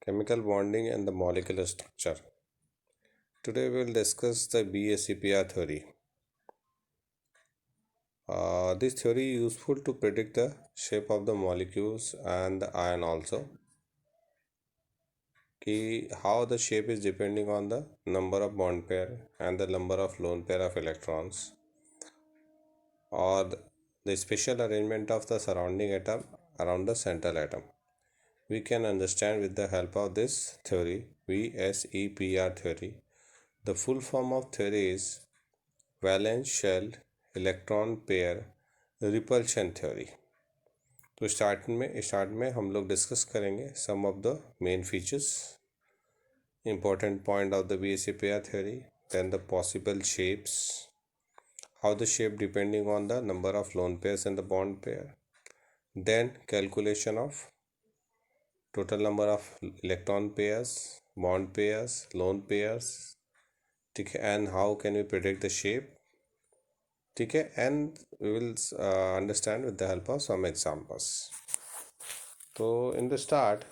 chemical bonding and the molecular structure. Today we will discuss the BACPR theory. This theory is useful to predict the shape of the molecules and the ion also. How the shape is depending on the number of bond pair and the number of lone pair of electrons, or the special arrangement of the surrounding atom around the central atom. We can understand with the help of this theory, BACPR theory. The full form of theory is valence shell electron pair repulsion theory. तो start में हम लोग discuss करेंगे some of the main features, important point of the BACPR theory, then the possible shapes, how the shape depending on the number of lone pairs and the bond pair, then calculation of total number of electron pairs, bond pairs, lone pairs, ठीक है, and how can we predict the shape, ठीक है, and we will understand with the help of some examples. तो in the start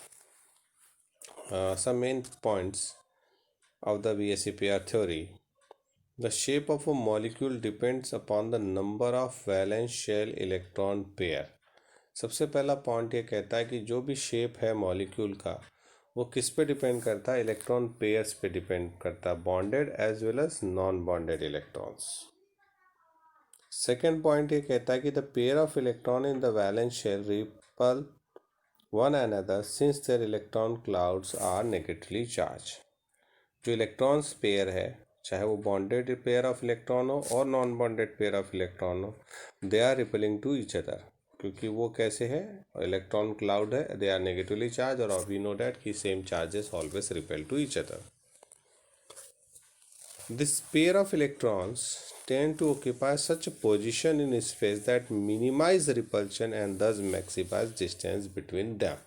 some main points of the BACPR theory. The shape of a molecule depends upon the number of valence shell electron pair. सबसे पहला point ये कहता है कि जो भी shape है मॉलिक्यूल का वो किस पे डिपेंड करता है, इलेक्ट्रॉन पेयर्स पे डिपेंड करता है, bonded as well as non bonded electrons. Second point ये कहता है कि the pair of electron in the valence shell repel one another since their electron clouds are negatively charge. जो इलेक्ट्रॉन्स पेयर है, चाहे वो बॉन्डेड पेयर ऑफ इलेक्ट्रॉन हो और non bonded pair of electron हो, they are repelling to each other. क्योंकि वो कैसे है, इलेक्ट्रॉन क्लाउड है, दे आर नेगेटिवली चार्ज, और वी नो डैट कि same charges always repel to each other. This pair of electrons tend to occupy such a position in space that minimize repulsion and thus maximize distance between them.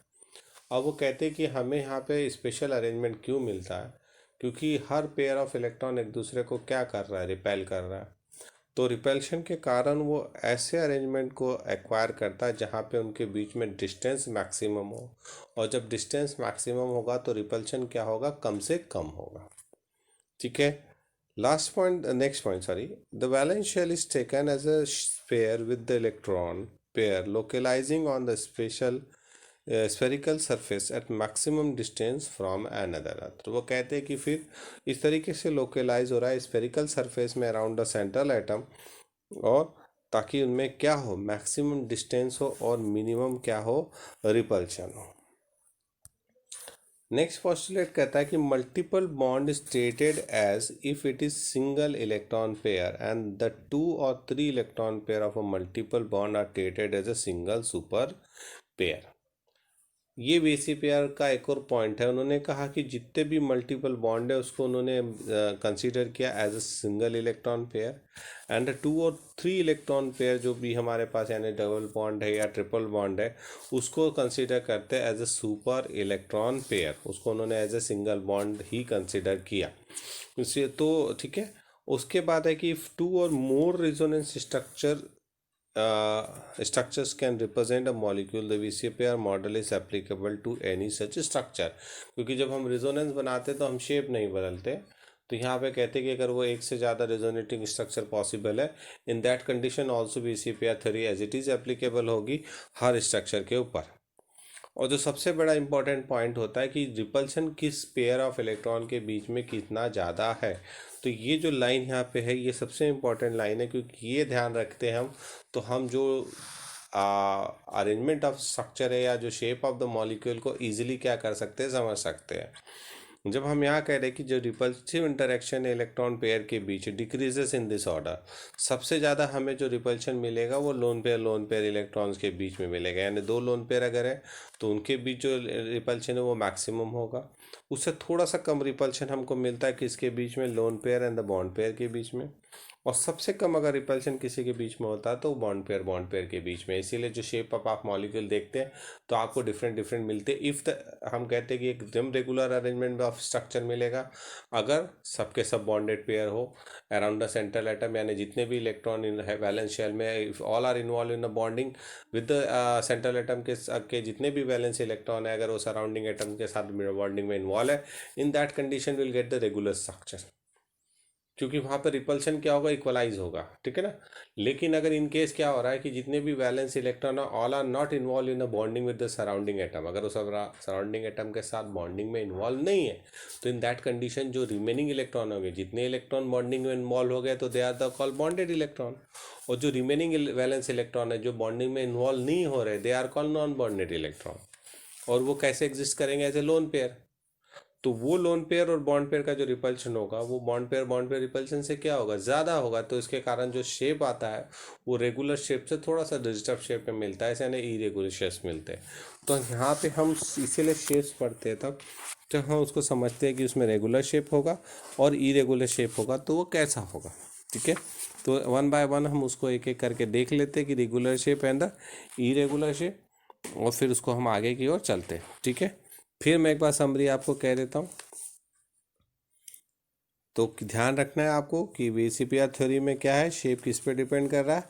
अब वो कहते हैं कि हमें यहाँ पे special arrangement क्यों मिलता है, क्योंकि हर पेयर ऑफ इलेक्ट्रॉन एक दूसरे को क्या कर रहा है, रिपेल कर रहा है. तो रिपेल्शन के कारण वो ऐसे अरेंजमेंट को एक्वायर करता है जहाँ पे उनके बीच में डिस्टेंस मैक्सिमम हो, और जब डिस्टेंस मैक्सिमम होगा तो रिपल्शन क्या होगा, कम से कम होगा. ठीक है. Next point, the valence shell is taken as a pair with the electron pair localizing on the spherical surface at maximum distance from another. तो वो कहते हैं कि फिर इस तरीके से लोकलाइज हो रहा है स्फेरिकल सरफेस में अराउंड द सेंट्रल एटम, और ताकि उनमें क्या हो, मैक्सिमम डिस्टेंस हो और मिनिमम क्या हो, रिपल्शन हो. नेक्स्ट पोस्टुलेट कहता है कि multiple bond is treated as if it is single electron pair and the 2 or 3 electron pair of a multiple bond are treated as a single super pair. ये BACPR का एक और point है. उन्होंने कहा कि जितने भी मल्टीपल बॉन्ड है उसको उन्होंने कंसीडर किया as a single electron pair, and 2 और 3 इलेक्ट्रॉन पेयर जो भी हमारे पास यानी डबल बॉन्ड है या ट्रिपल बॉन्ड है उसको कंसीडर करते हैं as a super electron pair. उसको उन्होंने एज अ सिंगल बॉन्ड ही कंसीडर किया. इससे तो ठीक है. उसके बाद है कि 2 और मोर resonance structures can represent a molecule, the BACPR model is applicable to any such structure. क्योंकि जब हम रेजोनेंस बनाते तो हम शेप नहीं बदलते, तो यहाँ पे कहते हैं कि अगर वो एक से ज़्यादा रेजोनेटिंग स्ट्रक्चर पॉसिबल है, in that condition also BACPR theory as it is applicable होगी हर स्ट्रक्चर के ऊपर. और जो सबसे बड़ा इंपॉर्टेंट पॉइंट होता है कि रिपल्शन किस पेयर ऑफ इलेक्ट्रॉन के बीच में कितना ज़्यादा है. तो ये जो लाइन यहाँ पे है ये सबसे इम्पॉर्टेंट लाइन है, क्योंकि ये ध्यान रखते हैं हम तो हम जो अरेंजमेंट ऑफ स्ट्रक्चर है या जो शेप ऑफ द मॉलिक्यूल को ईजिली क्या कर सकते हैं, समझ सकते हैं. जब हम यहाँ कह रहे हैं कि जो रिपल्सिव इंटरेक्शन है इलेक्ट्रॉन पेयर के बीच डिक्रीजेस इन दिस ऑर्डर, सबसे ज़्यादा हमें जो रिपल्शन मिलेगा वो लोन पेयर इलेक्ट्रॉन्स के बीच में मिलेगा. यानी 2 लोन पेयर अगर है तो उनके बीच जो रिपल्शन है वो मैक्सिमम होगा. उससे थोड़ा सा कम रिपल्शन हमको मिलता है किसके बीच में, loan pair and the bond pair के बीच में. और सबसे कम अगर रिपल्शन किसी के बीच में होता है तो बॉन्ड पेयर के बीच में। इसीलिए जो शेप ऑफ आप मॉलिक्यूल देखते हैं तो आपको डिफरेंट डिफरेंट मिलते हैं। इफ हम कहते हैं कि एकदम रेगुलर अरेंजमेंट ऑफ स्ट्रक्चर मिलेगा अगर सबके सब बॉन्डेड पेयर हो अराउंड द सेंट्रल एटम, यानी जितने भी इलेक्ट्रॉन इन वैलेंस शेल में, if all are involve in the bonding with the central atom के जितने भी वैलेंस इलेक्ट्रॉन है अगर वो सराउंडिंग एटम के साथ बॉन्डिंग में इन्वॉल्व है, in that condition will get the regular structure, क्योंकि वहाँ पर रिपल्शन क्या होगा, इक्वलाइज होगा, ठीक है ना। लेकिन अगर इन केस क्या हो रहा है कि जितने भी वैलेंस इलेक्ट्रॉन है all are not involve in a bonding with the surrounding atom, अगर उस सराउंडिंग एटम के साथ बॉन्डिंग में इन्वॉल्व नहीं है, तो इन दैट कंडीशन जो रिमेनिंग इलेक्ट्रॉन होंगे, जितने इलेक्ट्रॉन बॉन्डिंग में इन्वॉल्व हो गए तो they are the call bonded electron, और जो रिमेनिंग वैलेंस इलेक्ट्रॉन है जो बॉन्डिंग में इन्वॉल्व नहीं हो रहे they are call non bonded electron. और वो कैसे एग्जिस्ट करेंगे, एज ए लोन पेयर। तो वो लोन पेयर और बॉन्ड पेयर का जो रिपल्शन होगा वो बॉन्ड पेयर रिपल्शन से क्या होगा, ज़्यादा होगा, तो इसके कारण जो शेप आता है वो रेगुलर शेप से थोड़ा सा डिस्टर्ब शेप में मिलता है, ऐसे यानी इरेगुलर शेप्स मिलते हैं। तो यहाँ पे हम इसीलिए शेप्स पढ़ते हैं तब जब हम उसको समझते हैं कि उसमें रेगुलर शेप होगा और इरेगुलर शेप होगा तो वो कैसा होगा, ठीक है। तो वन बाय वन हम उसको एक एक करके देख लेते हैं कि regular shape and the irregular shape, और फिर उसको हम आगे की ओर चलते हैं, ठीक है। फिर मैं एक बार समरी आपको कह देता हूँ। तो ध्यान रखना है आपको कि वीसीपीआर थ्योरी में क्या है, शेप किस पे डिपेंड कर रहा है,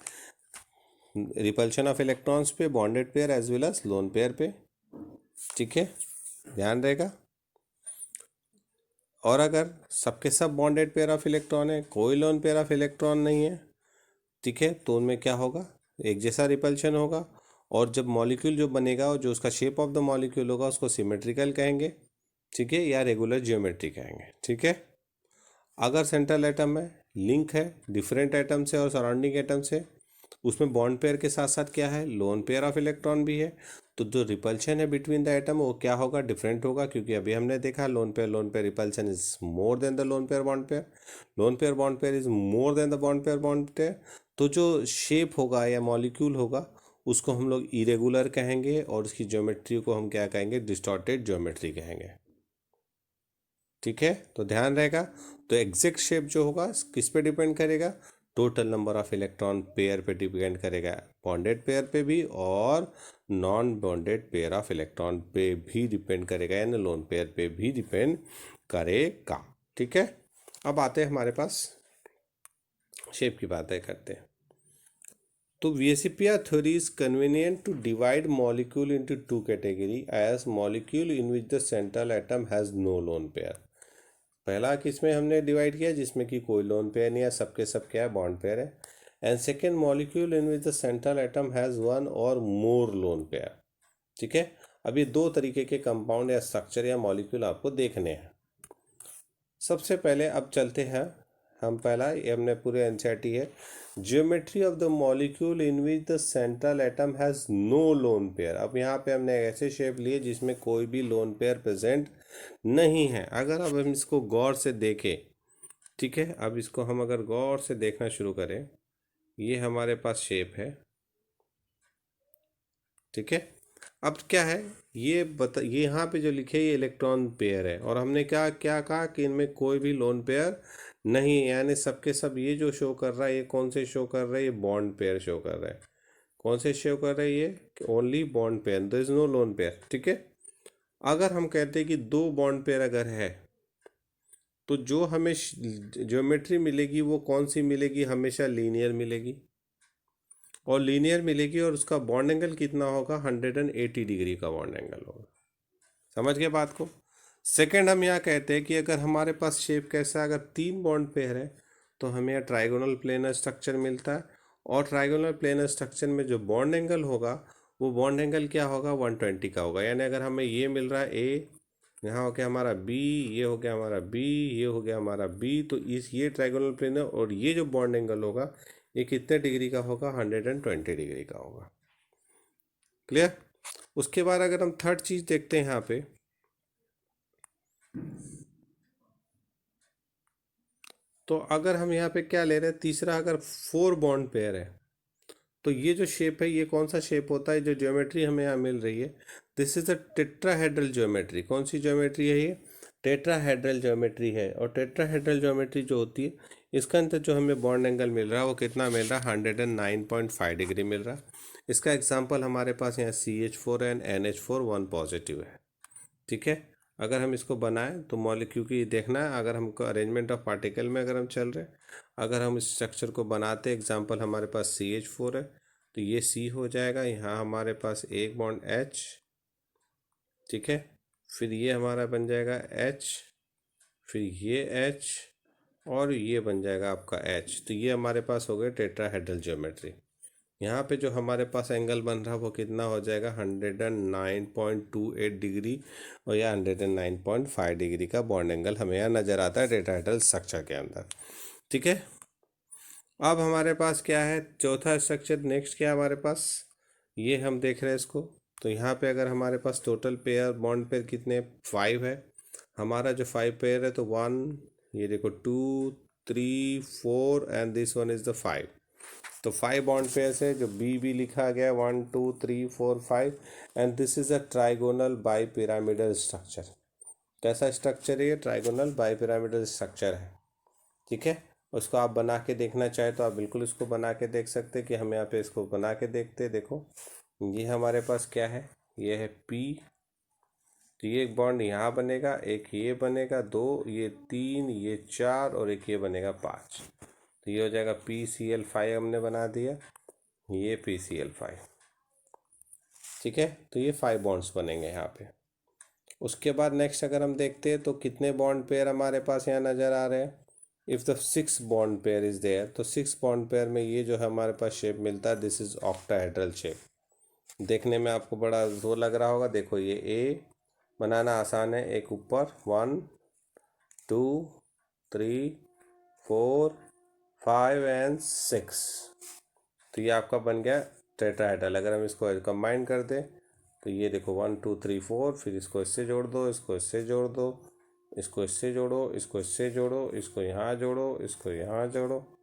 रिपल्शन ऑफ इलेक्ट्रॉन्स पे, bonded pair as well as lone pair पे, ठीक है, ध्यान रहेगा। और अगर सबके सब बॉन्डेड पेयर ऑफ इलेक्ट्रॉन है, कोई लोन पेयर ऑफ इलेक्ट्रॉन नहीं है, ठीक है, तो उनमें क्या होगा, एक जैसा रिपल्शन होगा, और जब मॉलिक्यूल जो बनेगा और जो उसका शेप ऑफ द मॉलिक्यूल होगा उसको सिमेट्रिकल कहेंगे, ठीक है, या रेगुलर जियोमेट्री कहेंगे, ठीक है। अगर सेंट्रल एटम में लिंक है डिफरेंट एटम से और सराउंडिंग एटम से, उसमें बॉन्ड पेयर के साथ साथ क्या है, लोन पेयर ऑफ इलेक्ट्रॉन भी है, तो जो रिपल्शन है बिटवीन द एटम वो क्या होगा, डिफरेंट होगा, क्योंकि अभी हमने देखा lone pair repulsion is more than the lone pair bond pair, loan pair bond pair is more than the bond pair bond pair. तो जो शेप होगा या मॉलिक्यूल होगा उसको हम लोग इरेगुलर कहेंगे और उसकी ज्योमेट्री को हम क्या कहेंगे, डिस्टॉर्टेड ज्योमेट्री कहेंगे, ठीक है। तो ध्यान रहेगा। तो एग्जैक्ट शेप जो होगा किस पे डिपेंड करेगा, total number of electron pair पे डिपेंड करेगा, बॉन्डेड पेयर पे भी और non bonded pair of electron पे भी डिपेंड करेगा, यानी लोन पेयर पे भी डिपेंड करेगा, ठीक है। अब आते हैं हमारे पास शेप की बातें करते हैं। तो VSEPR theory is convenient to divide molecule into two category as molecule in which the central atom has no lone pair। पहला किसमें हमने डिवाइड किया, जिसमें कि कोई लोन पेयर नहीं है, सबके सब क्या है, बॉन्ड पेयर है। And second molecule in which the central atom has one और मोर लोन पेयर, ठीक है। अब ये दो तरीके के कंपाउंड या स्ट्रक्चर या मॉलिक्यूल आपको देखने हैं। सबसे पहले अब चलते हैं हम, पहला ये हमने पूरे एनसीईआरटी है, geometry of the molecule in which the central atom has no lone pair. अब यहाँ पे हमने ऐसे शेप लिए जिसमें कोई भी लोन पेयर प्रेजेंट नहीं है। अगर अब हम इसको गौर से देखें, ठीक है, अब इसको हम अगर गौर से देखना शुरू करें, ये हमारे पास शेप है, ठीक है। अब क्या है, ये यहाँ पे जो लिखे ये इलेक्ट्रॉन पेयर है, और हमने क्या क्या कहा कि इनमें कोई भी लोन पेयर नहीं है, यानी सबके सब ये जो शो कर रहा है ये कौन से शो कर रहा है, ये बॉन्ड पेयर शो कर रहा है। कौन से शो कर रहा है ये, only bond pair, there is no lone pair, ठीक है। अगर हम कहते हैं कि दो बॉन्ड पेयर अगर है तो जो हमें ज्योमेट्री मिलेगी वो कौन सी मिलेगी, हमेशा लीनियर मिलेगी, और लीनियर मिलेगी, और उसका बॉन्ड एंगल कितना होगा, 180 डिग्री का बॉन्ड एंगल होगा। समझ गए बात को। सेकंड हम यहाँ कहते हैं कि अगर हमारे पास शेप कैसा है, अगर तीन बॉन्ड पेयर है तो हमें यहाँ ट्राइगोनल प्लेनर स्ट्रक्चर मिलता है, और ट्राइगोनल प्लेनर स्ट्रक्चर में जो बॉन्ड एंगल होगा वो बॉन्ड एंगल क्या होगा, 120 का होगा। यानी अगर हमें ये मिल रहा है ए, यहाँ हो गया हमारा बी, ये हो गया हमारा बी, ये हो गया हमारा बी, तो इस ये ट्राइगोनल प्लेनर और ये जो बॉन्ड एंगल होगा ये कितने डिग्री का होगा, 120 डिग्री का होगा। क्लियर। उसके बाद अगर हम थर्ड चीज देखते हैं यहाँ पे, तो अगर हम यहाँ पे क्या ले रहे हैं, तीसरा अगर 4 बॉन्ड पेयर है तो ये जो शेप है ये कौन सा शेप होता है, जो ज्योमेट्री हमें यहाँ मिल रही है, this is a tetrahedral geometry. कौन सी ज्योमेट्री है ये, टेट्राहेड्रल ज्योमेट्री है। और टेट्राहेड्रल ज्योमेट्री जो होती है इसका अंदर जो हमें बॉन्ड एंगल मिल रहा है वो कितना मिल रहा है, 109.5 डिग्री मिल रहा है। इसका एग्जांपल हमारे पास यहाँ CH4 एंड NH4 1 पॉजिटिव है। ठीक है, अगर हम इसको बनाएं तो मॉलिक्यूल की देखना है, अगर हमको अरेंजमेंट ऑफ पार्टिकल में अगर हम चल रहे हैं, अगर हम इस स्ट्रक्चर को बनाते, एग्जांपल हमारे पास CH4 है तो ये C हो जाएगा, यहाँ हमारे पास एक बॉन्ड H, ठीक है, फिर ये हमारा बन जाएगा H, फिर ये H और ये बन जाएगा आपका H। तो ये हमारे पास हो गए टेट्राहेड्रल ज्योमेट्री। यहाँ पे जो हमारे पास एंगल बन रहा है वो कितना हो जाएगा, 109.28 डिग्री और या 109.5 डिग्री का बॉन्ड एंगल हमें यहाँ नज़र आता है टेट्राहेड्रल स्ट्रक्चर के अंदर। ठीक है, अब हमारे पास क्या है, चौथा स्ट्रक्चर नेक्स्ट क्या है हमारे पास, ये हम देख रहे हैं इसको। तो यहाँ पे अगर हमारे पास टोटल पेयर बॉन्ड पेयर कितने 5 है, हमारा जो 5 पेयर है तो 1, ये देखो 2 3 4 and this one is the 5। तो 5 बॉन्ड पेयर्स है जो बी भी लिखा गया 1 2 3 4 5 and this is a trigonal bi pyramidal structure. कैसा स्ट्रक्चर है ये, ट्राइगोनल बाई पिरामिडल स्ट्रक्चर है। ठीक है, उसको आप बना के देखना चाहे तो आप बिल्कुल इसको बना के देख सकते हैं कि हम यहाँ पे इसको बना के देखते हैं। देखो ये हमारे पास क्या है, ये है P, तो ये एक बॉन्ड यहाँ बनेगा, एक ये बनेगा 2, ये 3, ये 4 और एक ये बनेगा 5। तो ये हो जाएगा PCl5 हमने बना दिया, ये PCl5। ठीक है, तो ये 5 बॉन्ड्स बनेंगे यहाँ पे। उसके बाद नेक्स्ट अगर हम देखते हैं तो कितने बॉन्ड पेयर हमारे पास यहाँ नज़र आ रहे हैं, if the 6 bond pair is there, तो 6 बॉन्ड पेयर में ये जो हमारे पास शेप मिलता है दिस इज़ ऑक्टाहेड्रल शेप। देखने में आपको बड़ा वो लग रहा होगा, देखो ये ए बनाना आसान है, एक ऊपर 1 2 3 4 5 एंड 6, तो ये आपका बन गया टेट्राहेड्रल। अगर हम इसको कंबाइन कर दें तो ये देखो 1 2 3 4, फिर इसको इससे जोड़ दो, इसको इससे जोड़ दो, इसको इससे जोड़ो, इसको इससे जोड़ो, इसको यहाँ जोड़ो, इसको यहाँ जोड़ो,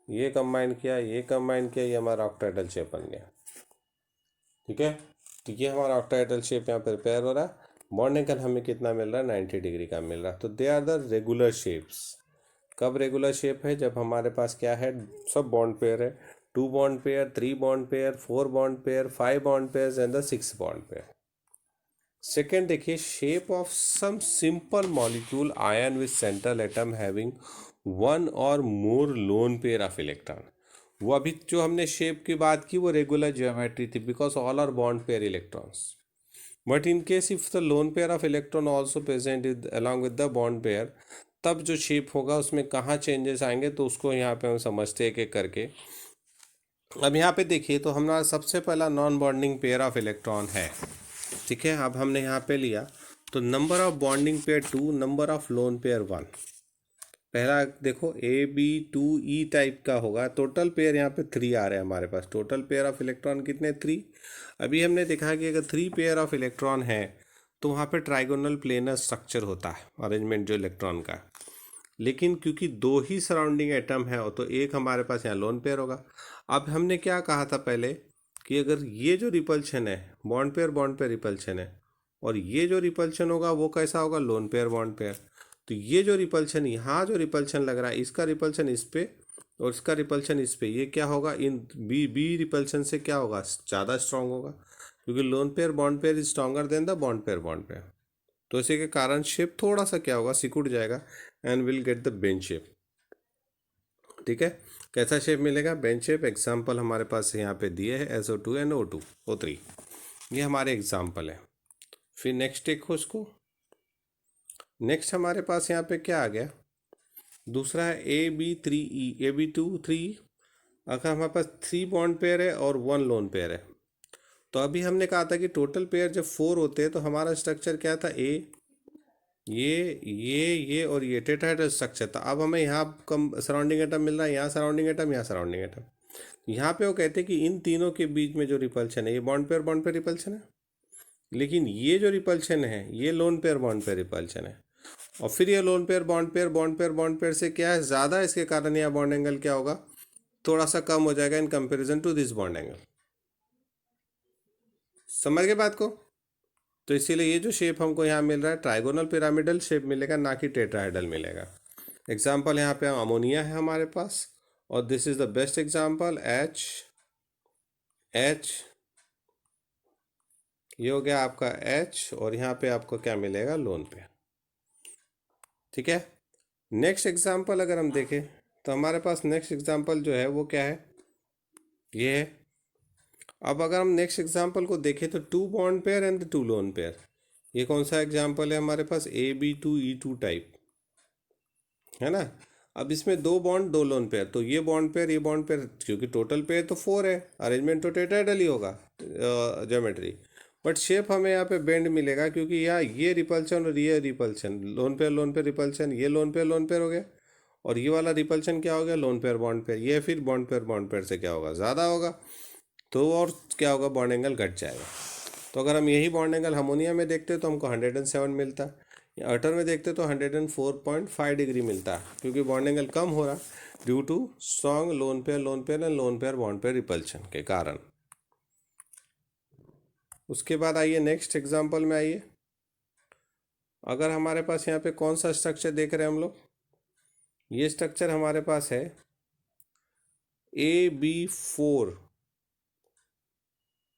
ये कंबाइन किया, ये कंबाइन किया, ये हमारा ऑक्टाहेड्रल शेप बन गया। ठीक है, तो ये हमारा ऑक्टाहेड्रल शेप यहाँ प्रिपेयर हो रहा है। बॉन्ड एंगल हमें कितना मिल रहा है, 90 डिग्री का मिल रहा है। तो they are the regular shapes. कब रेगुलर शेप है, जब हमारे पास क्या है, सब बॉन्ड पेयर है, 2 bond pair, 3 bond pair, 4 bond pair, 5 bond pair and the 6 bond pair. Second देखिए, shape of some simple molecule ion with central atom having 1 और more lone pair of electron. वो अभी जो हमने शेप की बात की वो रेगुलर ज्योमेट्री थी, because all are bond pair electrons. But in case if the lone pair of electron also present along with the bond pair, तब जो शेप होगा उसमें कहाँ चेंजेस आएंगे, तो उसको यहाँ पे हम समझते हैं एक एक करके। अब यहाँ पे देखिए, तो हमारा सबसे पहला non bonding pair of electron है। ठीक है, अब हमने यहाँ पे लिया तो number of bonding pair 2, number of lone pair 1। पहला देखो AB2E टाइप का होगा, टोटल पेयर यहाँ पे 3 आ रहे हैं हमारे पास, टोटल पेयर ऑफ इलेक्ट्रॉन कितने 3। अभी हमने देखा कि अगर 3 पेयर ऑफ इलेक्ट्रॉन है तो वहाँ पे ट्राइगोनल प्लेनर स्ट्रक्चर होता है अरेंजमेंट जो इलेक्ट्रॉन का। लेकिन क्योंकि 2 ही सराउंडिंग एटम है तो एक हमारे पास यहाँ लोन पेयर होगा। अब हमने क्या कहा था पहले कि अगर ये जो रिपल्शन है बॉन्ड पेयर रिपल्शन है, और ये जो रिपल्शन होगा वो कैसा होगा, लोन पेयर बॉन्ड पेयर। तो ये जो रिपल्शन यहाँ जो रिपल्शन लग रहा है, इसका रिपल्शन इस पे और इसका रिपल्शन इस पे, ये क्या होगा, इन बी रिपल्शन से क्या होगा, ज़्यादा स्ट्रांग होगा, क्योंकि loan pair bond pair is stronger than the bond pair. तो इसी के कारण शेप थोड़ा सा क्या होगा, सिकुड़ जाएगा and will get the Ben shape. ठीक है, कैसा शेप मिलेगा, बेन शेप। एग्जाम्पल हमारे पास यहाँ पे दिए है SO2 एंड O3, ये हमारे एग्जाम्पल है। फिर नेक्स्ट देखो उसको, नेक्स्ट हमारे पास यहाँ पे क्या आ गया, दूसरा है AB3E। अगर हमारे पास 3 बॉन्ड पेयर है और 1 लोन पेयर है, तो अभी हमने कहा था कि टोटल पेयर जब 4 होते हैं तो हमारा स्ट्रक्चर क्या था, ये और ये टेट्राहेड्रल स्ट्रक्चर था। अब हमें यहाँ कम सराउंडिंग एटम मिल रहा है, यहाँ सराउंडिंग एटम, यहाँ सराउंडिंग एटम। यहाँ पे वो कहते हैं कि इन तीनों के बीच में जो रिपल्शन है ये बॉन्ड पेयर रिपल्शन है, लेकिन ये जो रिपल्शन है ये लोन पेयर रिपल्शन है। और फिर ये लोन पेयर बॉन्ड पेयर से क्या है, ज़्यादा, इसके कारण यह बॉन्ड एंगल क्या होगा, थोड़ा सा कम हो जाएगा in comparison to this bond angle. समझ गए बात को। तो इसीलिए ये जो शेप हमको यहाँ मिल रहा है ट्राइगोनल पिरामिडल शेप मिलेगा, ना कि टेट्राहेड्रल मिलेगा। एग्जाम्पल यहाँ पे अमोनिया है हमारे पास, और this is the best example H, ये हो गया आपका H, और यहाँ पे आपको क्या मिलेगा, लोन पेयर। ठीक है। नेक्स्ट एग्जाम्पल अगर हम देखें तो हमारे पास नेक्स्ट एग्जाम्पल जो है वो क्या है, ये है। अब अगर हम नेक्स्ट एग्जाम्पल को देखें तो 2 bond pair and 2 lone pair, ये कौन सा एग्जाम्पल है हमारे पास, AB2E2 टाइप, है ना। अब इसमें 2 बॉन्ड 2 लोन पेयर, तो ये बॉन्ड पेयर, क्योंकि टोटल पेयर तो 4 है, अरेंजमेंट तो टेट्राहेड्रल ही होगा ज्योमेट्री, बट शेप हमें यहाँ पे बेंड मिलेगा, क्योंकि यहाँ ये रिपल्शन और ये रिपल्शन, लोन पेयर रिपल्शन, ये लोन पेयर हो गया, और ये वाला रिपल्शन क्या हो गया, लोन पेयर बॉन्ड पेयर, ये फिर बॉन्ड पेयर से क्या होगा, ज़्यादा होगा, तो और क्या होगा, बॉन्ड एंगल घट जाएगा। तो अगर हम यही बॉन्ड एंगल हार्मोनिया में देखते तो हमको 107 मिलता है, अटर में देखते तो 104.5 डिग्री मिलता है, क्योंकि बॉन्ड एंगल कम हो रहा due to strong lone pair and lone pair bond pair repulsion के कारण। उसके बाद आइए नेक्स्ट एग्जांपल में आइए। अगर हमारे पास यहाँ पे कौन सा स्ट्रक्चर देख रहे हैं हम लोग, ये स्ट्रक्चर हमारे पास है AB4,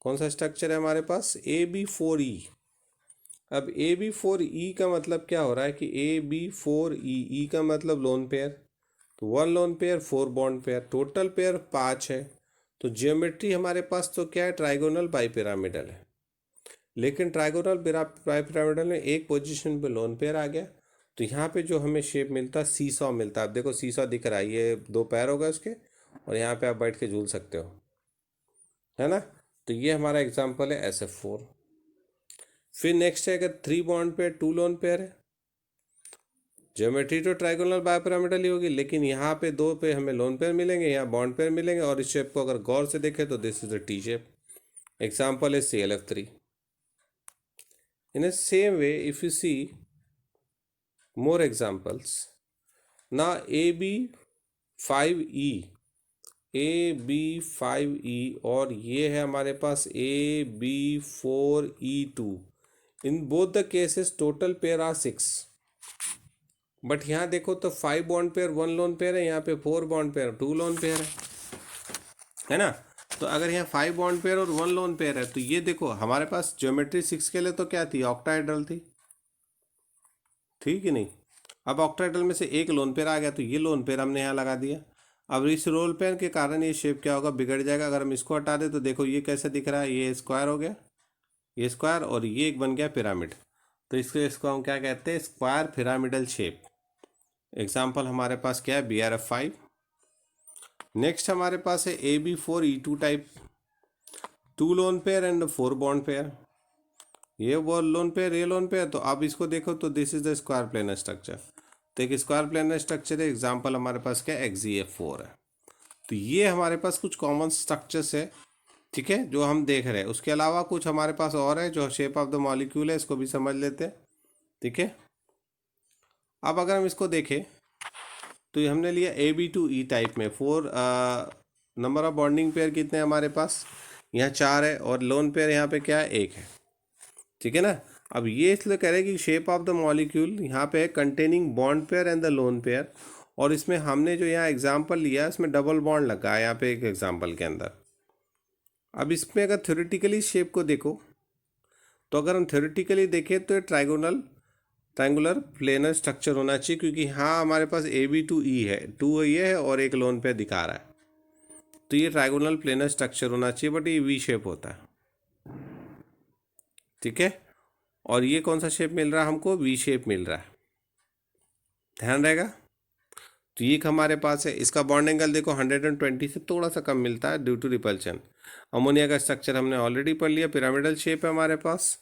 कौन सा स्ट्रक्चर है हमारे पास, AB4E। अब AB4E का मतलब क्या हो रहा है कि AB4E का मतलब लोन पेयर, तो 1 lone pair 4 bond pair, total pair 5 है, तो ज्योमेट्री हमारे पास तो क्या है, ट्राइगोनल बाइपिरामिडल है, लेकिन ट्राइगोनल बाइपिरामिडल में एक पोजीशन पे लोन पेयर आ गया, तो यहाँ पे जो हमें शेप मिलता है सीसॉ मिलता है। आप देखो सीसॉ दिख रहा है, ये 2 पैर हो गए उसके, और यहाँ पे आप बैठ के झूल सकते हो, है ना। तो ये हमारा एग्जाम्पल है SF4। फिर नेक्स्ट है अगर 3 बॉन्ड पेयर 2 लोन पेयर है, ज्योमेट्री तो ट्राइगोनल बाइपिरामिडल ही होगी, लेकिन यहाँ पे 2 पे हमें लोन पेयर मिलेंगे, यहाँ बॉन्ड पेयर मिलेंगे, और इस शेप को अगर गौर से देखें तो this is the T shape. Example is CLF3। In the same way, if you see more examples, now AB5E और ये है हमारे पास AB4E2, in both the cases total pair are 6, but यहाँ देखो तो 5 बॉन्ड पेयर 1 लोन पेयर है, यहाँ पे 4 बॉन्ड पेयर 2 लोन पेयर है ना। तो अगर यहाँ 5 बॉन्ड पेयर और 1 लोन पेयर है, तो ये देखो हमारे पास ज्योमेट्री 6 के लिए तो क्या थी, ऑक्टाहेड्रल थी, ठीक है नहीं। अब ऑक्टाहेड्रल में से एक लोन पेयर आ गया, तो ये लोन पेयर हमने यहाँ लगा दिया। अब इस रोल पेयर के कारण ये शेप क्या होगा, बिगड़ जाएगा। अगर हम इसको हटा दें तो देखो ये कैसे दिख रहा है, ये स्क्वायर हो गया, ये स्क्वायर, और ये एक बन गया पिरामिड, तो इसको हम क्या कहते हैं, स्क्वायर पिरामिडल शेप। एग्जाम्पल हमारे पास क्या है, BRF5। नेक्स्ट हमारे पास है AB4E2 type, 2 loan pair and 4 bond pair, ये वो लोन पेयर ये लोन पेयर। तो आप इसको देखो तो this is the square planar structure, तो एक स्क्वायर प्लेनर स्ट्रक्चर है। एग्जाम्पल हमारे पास क्या है, XGF4 है। तो ये हमारे पास कुछ कॉमन स्ट्रक्चर्स है, ठीक है, जो हम देख रहे हैं। उसके अलावा कुछ हमारे पास और है जो शेप ऑफ द मॉलिक्यूल है, इसको भी समझ लेते हैं, ठीक है। अब अगर हम इसको देखें तो ये हमने लिया AB2E टाइप में 4 नंबर ऑफ बॉन्डिंग पेयर कितने हैं हमारे पास, यहाँ 4 है, और लोन पेयर यहाँ पे क्या है, 1 है, ठीक है ना। अब ये इसलिए कह रहे हैं कि शेप ऑफ द मॉलिक्यूल यहाँ पे है containing bond pair and the lone pair, और इसमें हमने जो यहाँ एग्जाम्पल लिया इसमें डबल बॉन्ड लगा है यहाँ पे एक एग्जाम्पल के अंदर। अब इसमें अगर थ्योरेटिकली शेप को देखो, तो अगर हम थ्योरेटिकली देखें तो ट्रायंगुलर प्लेनर स्ट्रक्चर होना चाहिए, क्योंकि यहाँ हमारे पास AB2E है, 2 ये है और एक लोन पेयर दिखा रहा है, तो ये ट्रायंगुलर प्लेनर स्ट्रक्चर होना चाहिए, बट ये V शेप होता है, ठीक है। और ये कौन सा शेप मिल रहा है हमको, V शेप मिल रहा है, ध्यान रहेगा। तो ये हमारे पास है, इसका बॉन्ड एंगल देखो 120 से थोड़ा सा कम मिलता है ड्यू टू रिपल्शन। अमोनिया का स्ट्रक्चर हमने ऑलरेडी पढ़ लिया, पिरामिडल शेप है हमारे पास,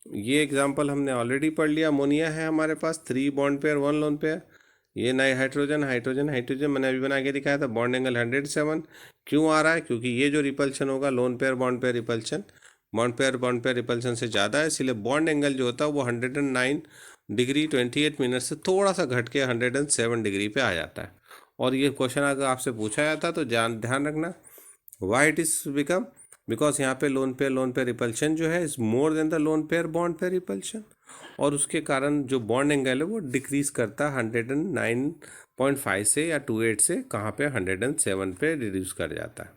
ये एग्जांपल हमने ऑलरेडी पढ़ लिया। अमोनिया है हमारे पास 3 बॉन्ड पेयर 1 लोन पेयर, ये नए हाइड्रोजन मैंने अभी बना के दिखाया था। बॉन्ड एंगल 107 क्यों आ रहा है, क्योंकि ये जो रिपल्शन होगा loan pair bond pair repulsion, bond pair repulsion से ज़्यादा है, इसलिए बॉन्ड एंगल जो होता है वो 109 डिग्री 28 मिनट से थोड़ा सा घट के 107 डिग्री पे आ जाता है। और ये क्वेश्चन अगर आपसे पूछा जाता तो ध्यान रखना, why it is become, because यहाँ पे लोन पेयर रिपल्शन जो है is more than the lone pair bond pair repulsion. और उसके कारण जो बॉन्ड एंगल है वो डिक्रीज करता है 109.5 से या 28 से कहाँ पे 107 पे रिड्यूस कर जाता है।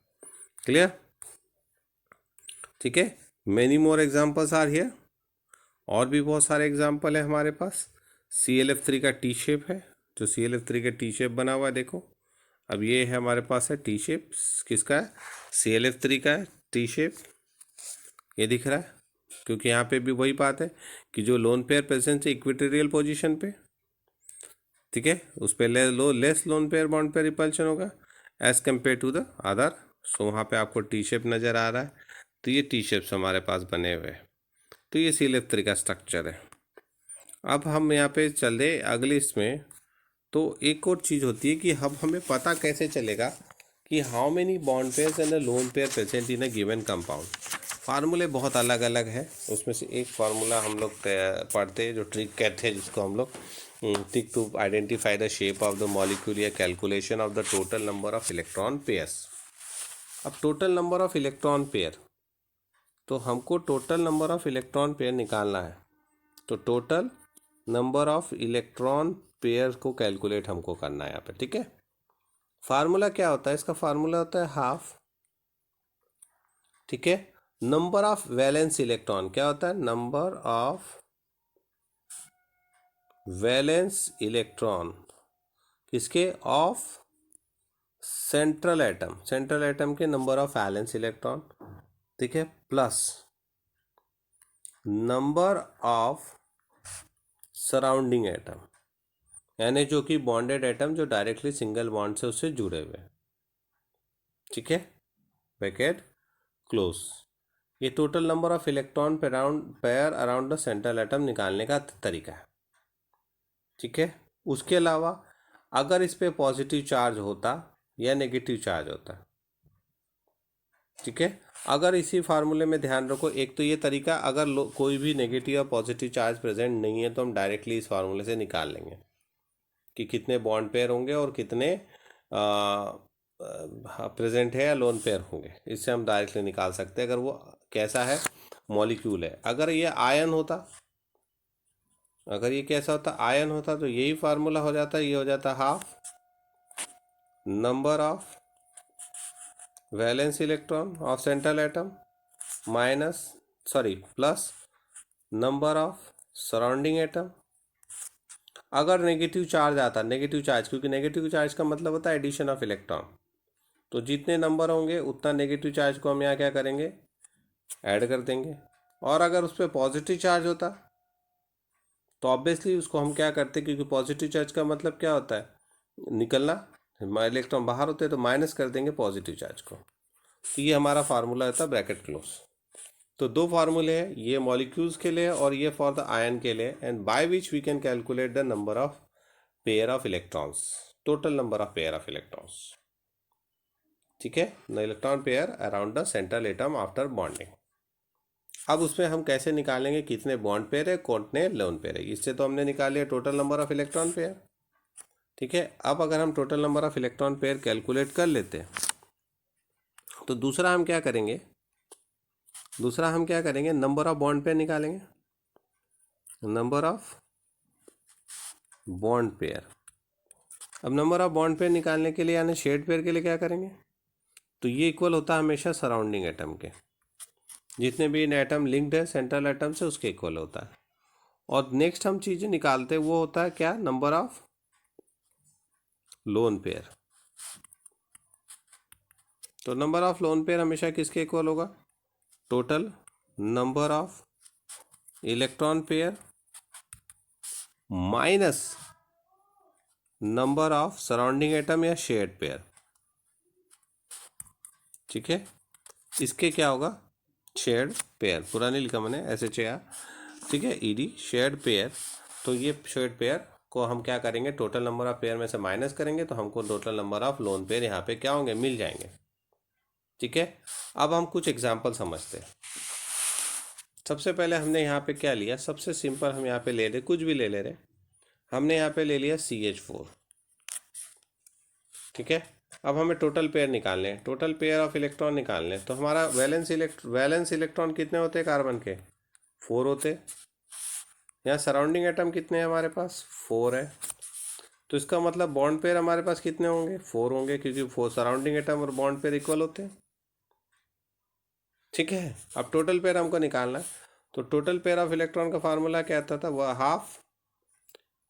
क्लियर? ठीक है, many more examples are here. और भी बहुत सारे एग्जाम्पल है हमारे पास। ClF3 का टी शेप है, जो ClF3 का टी शेप बना हुआ है, देखो अब ये है हमारे पास है टी शेप, किसका है? ClF3 का है टी शेप, ये दिख रहा है, क्योंकि यहाँ पे भी वही बात है कि जो लोन पेयर प्रेजेंट है इक्वेटोरियल पोजीशन पे, ठीक है, उस पर लेस लोन पेयर बॉन्ड पे रिपल्शन होगा as compared to the other. So वहाँ पे आपको टी शेप नज़र आ रहा है। तो ये टी शेप्स हमारे पास बने हुए हैं। तो ये ClF3 का स्ट्रक्चर है। अब हम यहाँ पे चले अगले इसमें। तो एक और चीज़ होती है कि अब हमें पता कैसे चलेगा कि how many bond pairs and lone pair present in a given compound. फार्मूले बहुत अलग अलग है, उसमें से एक फार्मूला हम लोग पढ़ते हैं जो ट्रिक कहते हैं, जिसको हम लोग trick to identify the shape of the molecule या calculation of the total number of electron pairs. अब total number of electron pair, तो हमको total number of electron pair निकालना है। तो total number of electron pair को calculate हमको करना है यहाँ पे, ठीक है। फार्मूला क्या होता है इसका? फार्मूला होता है हाफ, ठीक है, नंबर ऑफ वैलेंस इलेक्ट्रॉन। क्या होता है? नंबर ऑफ वैलेंस इलेक्ट्रॉन किसके? Of central atom, central atom के नंबर ऑफ वैलेंस इलेक्ट्रॉन, ठीक है, plus number of surrounding atom, यानी जो कि बॉन्डेड एटम जो डायरेक्टली सिंगल बॉन्ड से उससे जुड़े हुए, ठीक है, ब्रैकेट क्लोज। ये total number of electron pair around the central atom निकालने का तरीका है, ठीक है। उसके अलावा अगर इस पे पॉजिटिव चार्ज होता या नेगेटिव चार्ज होता, ठीक है, अगर इसी फार्मूले में ध्यान रखो, एक तो ये तरीका, अगर कोई भी नेगेटिव या पॉजिटिव चार्ज प्रेजेंट नहीं है तो हम डायरेक्टली इस फार्मूले से निकाल लेंगे कि कितने बॉन्ड पेयर होंगे और कितने प्रेजेंट है या लोन पेयर होंगे। इससे हम डायरेक्टली निकाल सकते हैं अगर वो कैसा है, मॉलिक्यूल है। अगर ये आयन होता, अगर ये कैसा होता, आयन होता, तो यही फार्मूला हो जाता, ये हो जाता half number of valence electron of central atom plus number of surrounding atom. अगर नेगेटिव चार्ज आता, नेगेटिव चार्ज, क्योंकि नेगेटिव चार्ज का मतलब होता है एडिशन ऑफ इलेक्ट्रॉन, तो जितने नंबर होंगे उतना नेगेटिव चार्ज को हम यहाँ क्या करेंगे, ऐड कर देंगे। और अगर उस पर पॉजिटिव चार्ज होता तो ऑब्वियसली उसको हम क्या करते, क्योंकि पॉजिटिव चार्ज का मतलब क्या होता है, निकलना, इलेक्ट्रॉन बाहर होते हैं तो माइनस कर देंगे पॉजिटिव चार्ज को। तो ये हमारा फार्मूला होता है ब्रैकेट क्लोज। तो दो फार्मूले हैं, ये मॉलिक्यूल्स के लिए और ये फॉर द आयन के लिए, and by which we can calculate the number of pair of electrons, total number of pair of electrons, ठीक है, the electron pair around the central atom after bonding. अब उसमें हम कैसे निकालेंगे कितने बॉन्ड पेयर है, कितने लोन पेयर है। इससे तो हमने निकाल लिया total number of electron pair, ठीक है। अब अगर हम total number of electron pair calculate कर लेते हैं तो दूसरा हम क्या करेंगे, नंबर ऑफ बॉन्ड पेयर निकालेंगे, नंबर ऑफ बॉन्ड पेयर। अब नंबर ऑफ बॉन्ड पेयर निकालने के लिए यानी शेड पेयर के लिए क्या करेंगे, तो ये इक्वल होता है हमेशा सराउंडिंग एटम के, जितने भी इन एटम लिंक्ड है सेंट्रल एटम से उसके इक्वल होता है। और नेक्स्ट हम चीज़ें निकालते हैं वो होता है क्या, नंबर ऑफ लोन पेयर। तो नंबर ऑफ लोन पेयर हमेशा किसके इक्वल होगा, total number of electron pair minus number of surrounding atom या शेयर्ड पेयर, ठीक है। इसके क्या होगा, शेयर्ड पेयर, पूरा नहीं लिखा मैंने, SHAR, ठीक है, ED शेयर्ड पेयर। तो ये शेयर्ड पेयर को हम क्या करेंगे, टोटल नंबर ऑफ पेयर में से माइनस करेंगे तो हमको total number of lone pair यहाँ पे क्या होंगे, मिल जाएंगे, ठीक है। अब हम कुछ एग्जाम्पल समझते हैं। सबसे पहले हमने यहाँ पे क्या लिया, सबसे सिंपल हम यहाँ पे ले रहे, कुछ भी ले ले रहे, हमने यहाँ पे ले लिया CH4, ठीक है। अब हमें टोटल पेयर निकालने हैं, टोटल पेयर ऑफ इलेक्ट्रॉन निकालने हैं। तो हमारा वैलेंस इलेक्ट्रॉन कितने होते हैं कार्बन के, 4 होते, यहाँ सराउंडिंग एटम कितने हैं हमारे पास, 4 है। तो इसका मतलब बॉन्ड पेयर हमारे पास कितने होंगे, 4 होंगे, क्योंकि 4 सराउंडिंग एटम और बॉन्ड पेयर इक्वल होते हैं। ठीक है, अब टोटल पेयर हमको निकालना है। तो टोटल पेयर ऑफ इलेक्ट्रॉन का फार्मूला क्या आता था, वह half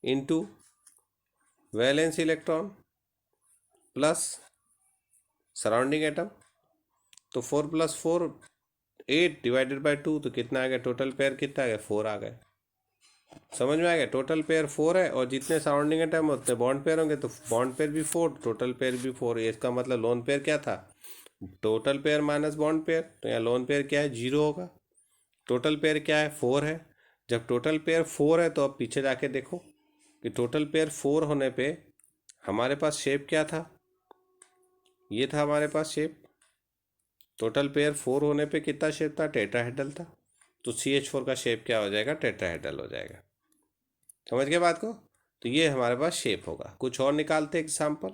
into valence electron plus surrounding atom. तो 4 + 4 8 डिवाइडेड बाई 2, तो कितना आ गया, टोटल पेयर कितना आ गया, 4 आ गए। समझ में आ गया, टोटल पेयर 4 है और जितने सराउंडिंग एटम उतने बॉन्ड पेयर होंगे, तो बॉन्ड पेयर भी 4, टोटल पेयर भी 4। इसका मतलब लोन पेयर क्या था, total pair minus bond pair. तो यहाँ लोन पेयर क्या है, 0 होगा। टोटल पेयर क्या है, 4 है। जब टोटल पेयर 4 है तो अब पीछे जाके देखो कि टोटल पेयर 4 होने पे हमारे पास शेप क्या था, ये था हमारे पास शेप। टोटल पेयर 4 होने पे कितना शेप था, टेट्राहेड्रल था। तो CH4 का शेप क्या हो जाएगा, टेट्राहेड्रल हो जाएगा। समझ गए बात को। तो ये हमारे पास शेप होगा। कुछ और निकालते एग्जाम्पल,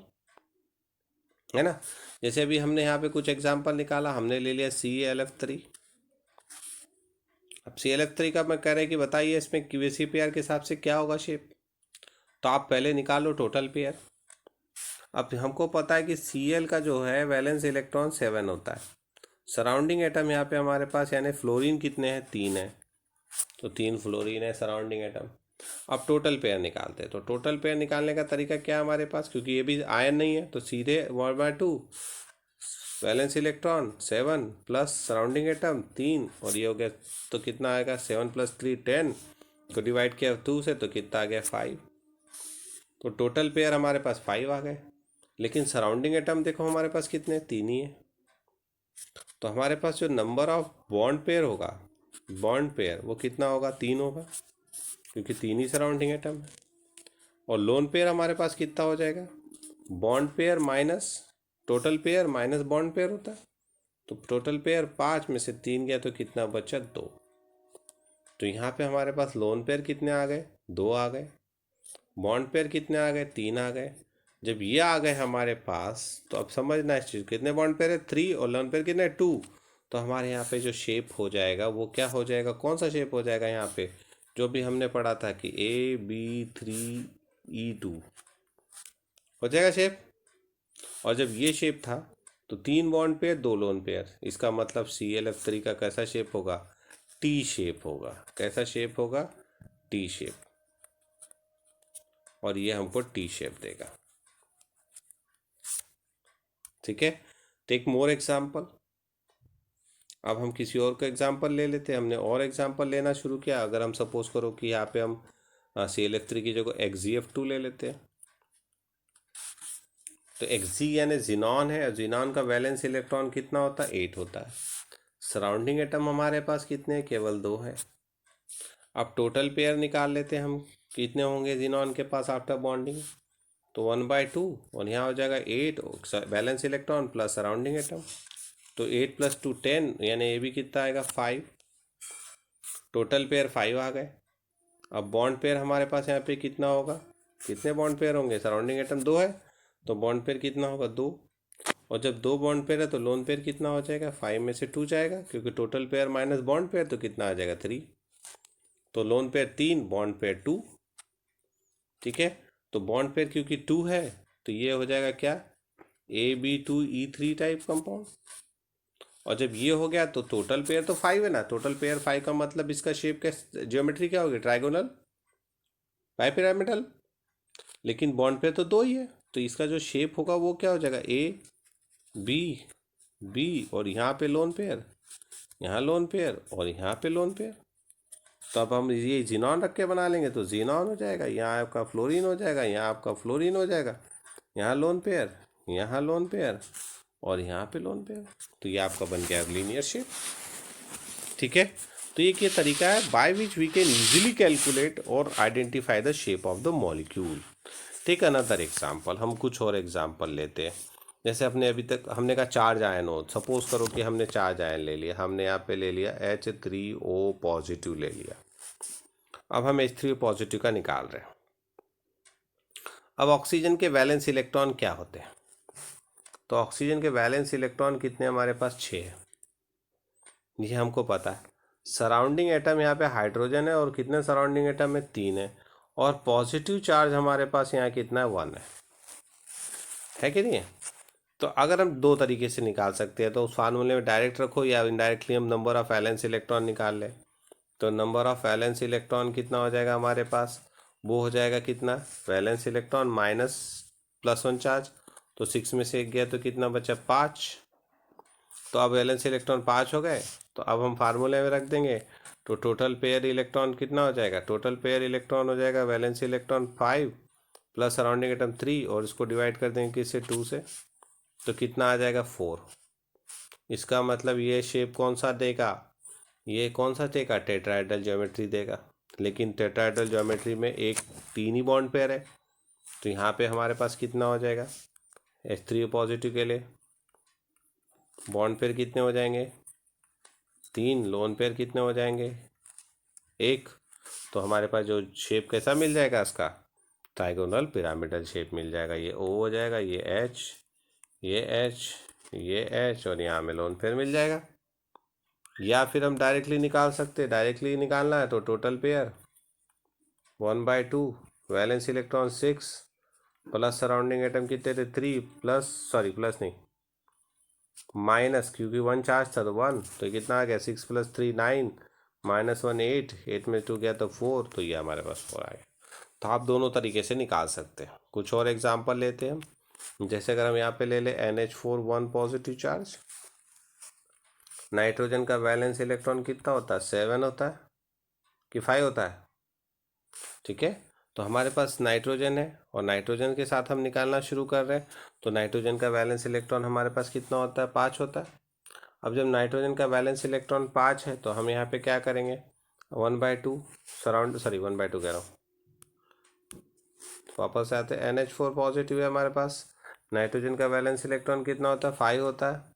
है ना। जैसे अभी हमने यहाँ पे कुछ एग्जाम्पल निकाला, हमने ले लिया CaLF3। अब CaLF3 का मैं कह रहे कि बताइए इसमें QC पेयर के हिसाब से क्या होगा शेप। तो आप पहले निकालो टोटल पेयर। अब हमको पता है कि Cl का जो है वैलेंस इलेक्ट्रॉन 7 होता है। सराउंडिंग एटम यहाँ पे हमारे पास यानी फ्लोरीन कितने हैं, 3 है। तो 3 फ्लोरीन है सराउंडिंग एटम। अब टोटल पेयर निकालते हैं। तो टोटल पेयर निकालने का तरीका क्या है हमारे पास, क्योंकि ये भी आयन नहीं है, तो सीधे 1/2 valence electron 7 plus surrounding atom 3, और ये हो गया। तो कितना आएगा, 7 + 3 10 को डिवाइड किया 2 से, तो कितना आ गया, 5। तो टोटल पेयर हमारे पास 5 आ गए। लेकिन सराउंडिंग एटम देखो हमारे पास कितने, 3 ही है। तो हमारे पास जो नंबर ऑफ बॉन्ड पेयर होगा, बॉन्ड पेयर वो कितना होगा, 3 होगा, क्योंकि 3 ही सराउंडिंग एटम है। और लोन पेयर हमारे पास कितना हो जाएगा, bond pair minus total pair minus bond pair होता है। तो टोटल पेयर 5 में से 3 गया, तो कितना बचा, 2। तो यहाँ पे हमारे पास लोन पेयर कितने आ गए, 2 आ गए। बॉन्ड पेयर कितने आ गए, 3 आ गए। जब ये आ गए हमारे पास, तो अब समझना इस चीज़, कितने बॉन्ड पेयर है, 3, और लोन पेयर कितने, 2। तो हमारे यहाँ पे जो शेप हो जाएगा वो क्या हो जाएगा, कौन सा शेप हो जाएगा यहाँ पे, जो भी हमने पढ़ा था कि AB3E2 हो जाएगा शेप। और जब ये शेप था तो 3 बॉन्ड पेयर 2 लोन पेयर, इसका मतलब CaLF3 का कैसा शेप होगा, टी शेप होगा। कैसा शेप होगा, टी शेप। और ये हमको टी शेप देगा। ठीक है, टेक मोर एग्जाम्पल। अब हम किसी और का एग्जाम्पल ले लेते हैं। हमने और एग्जाम्पल लेना शुरू किया। अगर हम सपोज करो कि यहाँ पे हम CaLF3 की जगह XgF2 ले लेते हैं। तो Xg यानी जिनॉन है, जिनॉन का वैलेंस इलेक्ट्रॉन कितना होता है, 8 होता है। सराउंडिंग एटम हमारे पास कितने हैं, केवल 2 है। अब टोटल पेयर निकाल लेते हैं हम, कितने होंगे जिनॉन के पास आफ्टर बॉन्डिंग। तो 1/2, और यहाँ हो जाएगा 8 balance electron plus surrounding atom. तो 8 + 2 10, यानी ये भी कितना आएगा, 5। टोटल पेयर 5 आ गए। अब बॉन्ड पेयर हमारे पास यहाँ पे कितना होगा, कितने बॉन्ड पेयर होंगे, सराउंडिंग एटम 2 है, तो बॉन्ड पेयर कितना होगा, 2। और जब 2 बॉन्ड पेयर है तो लोन पेयर कितना हो जाएगा, 5 में से 2 जाएगा, क्योंकि total pair minus bond pair, तो कितना आ जाएगा, 3। तो लोन पेयर 3, बॉन्ड पेयर 2। ठीक है, तो बॉन्ड पेयर क्योंकि 2 है, तो ये हो जाएगा क्या, AB2E3 टाइप कंपाउंड। और जब ये हो गया तो टोटल पेयर तो 5 है ना, टोटल पेयर 5 का मतलब इसका शेप का ज्योमेट्री क्या होगी, ट्राइगोनल बाइपिरामिडल। लेकिन बॉन्ड पेयर तो 2 ही है, तो इसका जो शेप होगा वो क्या हो जाएगा, AB और यहाँ पे लोन पेयर, यहाँ लोन पेयर और यहाँ पे लोन पेयर। तो अब हम ये जिनॉन रख के बना लेंगे, तो जिनॉन हो जाएगा, यहाँ आपका फ्लोरीन हो जाएगा, यहाँ आपका फ्लोरीन हो जाएगा, यहाँ लोन पेयर, यहाँ लोन पेयर और यहाँ पे लोन पेयर। तो ये आपका बन गया लीनियर शेप। ठीक है, तो ये तरीका है by which we can easily calculate और identify the shape of the molecule. Take another example, हम कुछ और एग्जाम्पल लेते हैं। जैसे अपने अभी तक हमने कहा चार्ज आयन हो, सपोज करो कि हमने चार्ज आयन ले लिया, हमने यहाँ पे ले लिया H3O पॉजिटिव ले लिया। अब हम H3O पॉजिटिव का निकाल रहे हैं। अब ऑक्सीजन के वैलेंस इलेक्ट्रॉन क्या होते हैं, तो ऑक्सीजन के वैलेंस इलेक्ट्रॉन कितने हमारे पास, 6 है, ये हमको पता है। सराउंडिंग एटम यहाँ पे हाइड्रोजन है और कितने सराउंडिंग एटम है, 3 है, और पॉजिटिव चार्ज हमारे पास यहाँ कितना है, 1 है कि नहीं है। तो अगर हम दो तरीके से निकाल सकते हैं, तो उस फार्मूले में डायरेक्ट रखो या इनडायरेक्टली हम नंबर ऑफ वैलेंस इलेक्ट्रॉन निकाल लें। तो नंबर ऑफ वैलेंस इलेक्ट्रॉन कितना हो जाएगा हमारे पास, वो हो जाएगा कितना, वैलेंस इलेक्ट्रॉन माइनस +1 चार्ज, तो 6 में से 1 गया तो कितना बचा, 5। तो अब वैलेंस इलेक्ट्रॉन 5 हो गए, तो अब हम फार्मूले में रख देंगे। तो टोटल पेयर इलेक्ट्रॉन कितना हो जाएगा, टोटल पेयर इलेक्ट्रॉन हो जाएगा valence electron 5 plus surrounding atom 3, और इसको डिवाइड कर देंगे किससे, 2 से, तो कितना आ जाएगा, 4। इसका मतलब ये शेप कौन सा देगा, ये कौन सा देगा, टेट्राहेड्रल ज्योमेट्री देगा। लेकिन टेट्राहेड्रल ज्योमेट्री में एक 3 ही बॉन्ड पेयर है, तो यहाँ पे हमारे पास कितना हो जाएगा, H3 पॉजिटिव के लिए बॉन्ड पेयर कितने हो जाएंगे, 3, लोन पेयर कितने हो जाएंगे, 1। तो हमारे पास जो शेप कैसा मिल जाएगा इसका, ट्राइगोनल पिरामिडल शेप मिल जाएगा। ये O हो जाएगा, ये H, ये H, ये H, और यहाँ में लोन पेयर मिल जाएगा। या फिर हम डायरेक्टली निकाल सकते हैं, डायरेक्टली निकालना है तो total pair 1/2, valence electron 6 plus surrounding atom कितने थे, 3 प्लस, सॉरी प्लस नहीं माइनस, क्योंकि 1 चार्ज था तो 1, तो कितना आ गया, 6 + 3 9, -1 8, 8 में 2 गया तो 4, तो ये हमारे पास 4 आ गया। तो आप दोनों तरीके से निकाल सकते हैं। कुछ और एग्जांपल लेते हैं हम, जैसे अगर हम यहाँ पे ले लें NH4 1 पॉजिटिव चार्ज, नाइट्रोजन का वैलेंस इलेक्ट्रॉन कितना होता है, 7 होता है कि 5 होता है, ठीक है। तो हमारे पास नाइट्रोजन है और नाइट्रोजन के साथ हम निकालना शुरू कर रहे हैं, तो नाइट्रोजन का वैलेंस इलेक्ट्रॉन हमारे पास कितना होता है, 5 होता है। अब जब नाइट्रोजन का वैलेंस इलेक्ट्रॉन 5 है, तो हम यहाँ पे क्या करेंगे, 1/2 सराउंड, सॉरी 1/2 कह रहा हूँ, वापस आते हैं, NH4 पॉजिटिव है हमारे पास, नाइट्रोजन का वैलेंस इलेक्ट्रॉन कितना होता है, 5 होता है।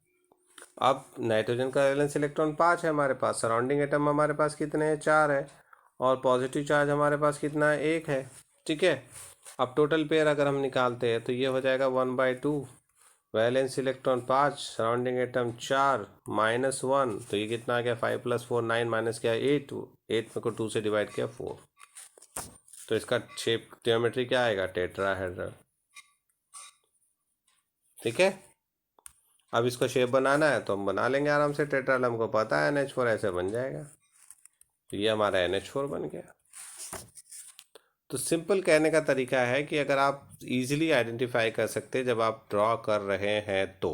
अब नाइट्रोजन का वैलेंस इलेक्ट्रॉन 5 है हमारे पास, सराउंडिंग एटम हमारे पास कितने हैं, 4 है, और पॉजिटिव चार्ज हमारे पास कितना है, 1 है, ठीक है। अब टोटल पेयर अगर हम निकालते हैं तो ये हो जाएगा 1/2, वैलेंस इलेक्ट्रॉन 5, सराउंडिंग एटम 4 -1, तो ये कितना आ गया, 5 + 4 9, माइनस क्या 8, 8 में को 2 से डिवाइड किया 4, तो इसका शेप ज्योमेट्री क्या आएगा, टेट्राहेड्रल, ठीक है। अब इसको शेप बनाना है तो हम बना लेंगे आराम से, टेट्राहेड्रल हमको पता है, NH4 ऐसे बन जाएगा, तो ये हमारा NH4 बन गया। तो सिंपल कहने का तरीका है कि अगर आप इजीली आइडेंटिफाई कर सकते हैं जब आप ड्रॉ कर रहे हैं तो,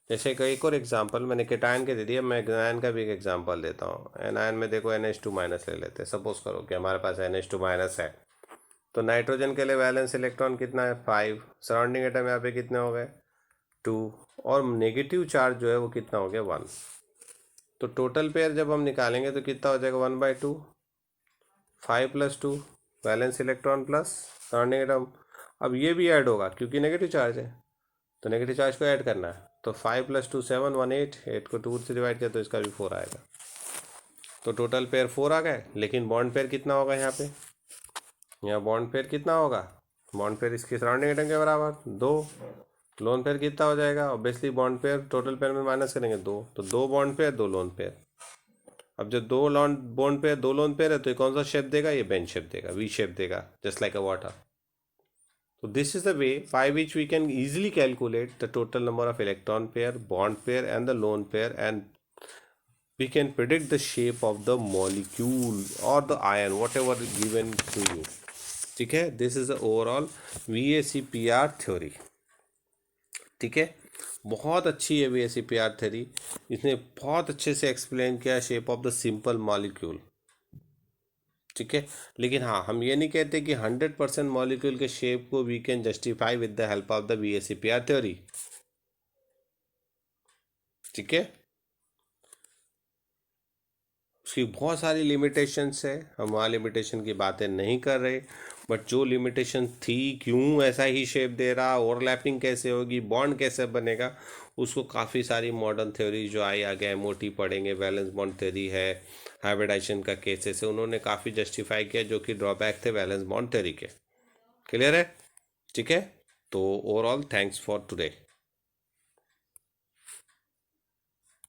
जैसे एक और एग्जांपल मैंने केटायन के दे दिया, मैं एनायन का भी एक एग्जांपल देता हूँ। एनायन में देखो NH2- ले लेते हैं, सपोज करो कि हमारे पास NH2- है, तो नाइट्रोजन के लिए वैलेंस इलेक्ट्रॉन कितना है, 5, सराउंडिंग एटम यहाँ पे कितने हो गए, 2, और नेगेटिव चार्ज जो है वो कितना हो गया, 1। तो टोटल पेयर जब हम निकालेंगे तो कितना हो जाएगा, 1/2, 5 + 2, valence electron plus surrounding atom. अब ये भी ऐड होगा क्योंकि नेगेटिव चार्ज है, तो नेगेटिव चार्ज को ऐड करना है, तो 5 + 2 7 1 8, 8 को 2 से डिवाइड किया तो इसका भी 4 आएगा। तो टोटल पेयर 4 आ गए, लेकिन बॉन्ड पेयर कितना होगा यहाँ पे, यहाँ बॉन्ड पेयर कितना होगा, बॉन्ड पेयर इसकी सराउंडिंग एटम के बराबर 2, लोन पेयर कितना हो जाएगा, obviously bond pair total pair में माइनस करेंगे 2, तो 2 बॉन्ड पेयर 2 लोन पेयर। अब जब 2 lawn bond pair 2 lone pair है तो ये कौन सा शेप देगा, ये बेन शेप देगा, वी शेप देगा, just like a water. So this is the way by which we can easily calculate the total number of electron pair, bond pair and the lone pair, and we can predict the shape of the molecule or the ion whatever is given to you, ठीक है। This is the overall VACPR theory, ठीक है। बहुत अच्छी है VACPR theory, इसने बहुत अच्छे से एक्सप्लेन किया shape of the simple molecule, ठीक है। लेकिन हाँ, हम ये नहीं कहते कि 100% मॉलिक्यूल के शेप को we can justify with the help of the VACPR theory, ठीक है। उसकी बहुत सारी लिमिटेशंस है, हम वहाँ लिमिटेशन की बातें नहीं कर रहे, बट जो लिमिटेशन थी, क्यों ऐसा ही शेप दे रहा, ओवरलैपिंग कैसे होगी, बॉन्ड कैसे बनेगा, उसको काफ़ी सारी मॉडर्न थ्योरी जो आई आगे MOT पढ़ेंगे, वैलेंस बॉन्ड थ्योरी है, हाइब्रिडाइजेशन का केसेस है, उन्होंने काफ़ी जस्टिफाई किया जो कि ड्रॉबैक थे वैलेंस बॉन्ड थ्योरी के। क्लियर है, ठीक है। तो ओवरऑल थैंक्स फॉर टुडे।